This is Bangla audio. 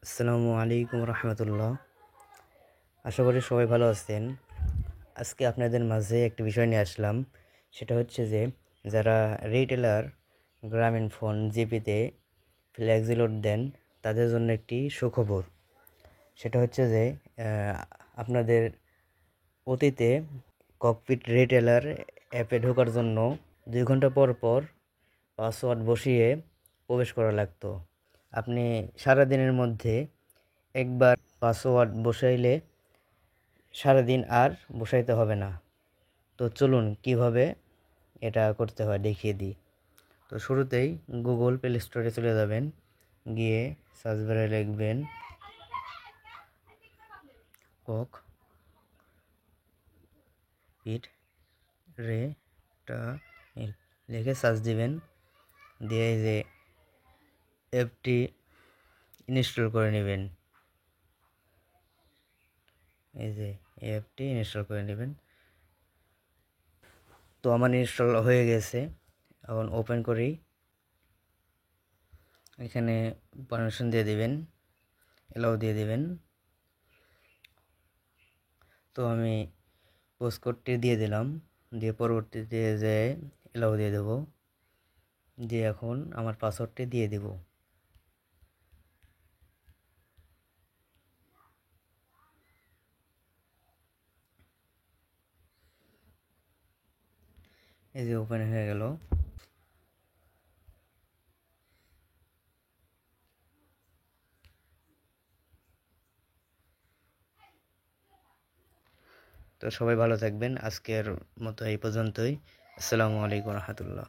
আসসালামু আলাইকুম রহমতুল্লাহ। আশা করি সবাই ভালো আছেন। আজকে আপনাদের মাঝে একটি বিষয় নিয়ে আসলাম। সেটা হচ্ছে যে যারা রিটেলার গ্রামীণ ফোন জিপিতে ফ্ল্যাক্সি লোড দেন তাদের জন্য একটি সুখবর। সেটা হচ্ছে যে আপনাদের অতীতে ককপিট রিটেলার অ্যাপে ঢোকার জন্য 2 ঘন্টা পর পর পাসওয়ার্ড বসিয়ে প্রবেশ করা লাগতো। আপনি সারাদিনের মধ্যে একবার পাসওয়ার্ড বসাইলে সারাদিন আর বসাইতে হবে না। তো চলুন কিভাবে এটা করতে হয় দেখিয়ে দিই। তো শুরুতেই গুগল প্লে স্টোরে চলে যাবেন, গিয়ে সার্চ বারে লিখবেন কক পিট রে টা লিখে সার্চ দিবেন, দিয়ে এই যে অ্যাপটি ইনস্টল করে নেবেন। এই যে অ্যাপটি ইনস্টল করে নেবেন। তো আমার ইনস্টল হয়ে গেছে। এখন ওপেন করি। এখানে পারমিশন দিয়ে দিবেন, এলাও দিয়ে দিবেন। তো আমি পোস্ট কোডটি দিয়ে দিলাম, দিয়ে পরবর্তীতে যে এলাও দিয়ে দেবো, দিয়ে এখন আমার পাসওয়ার্ডটি দিয়ে দিব। এই যে ওপেন হয়ে গেল। তো সবাই ভালো থাকবেন। আজকের মতো এই পর্যন্তই। আসসালামু আলাইকুম রহমতুল্লাহ।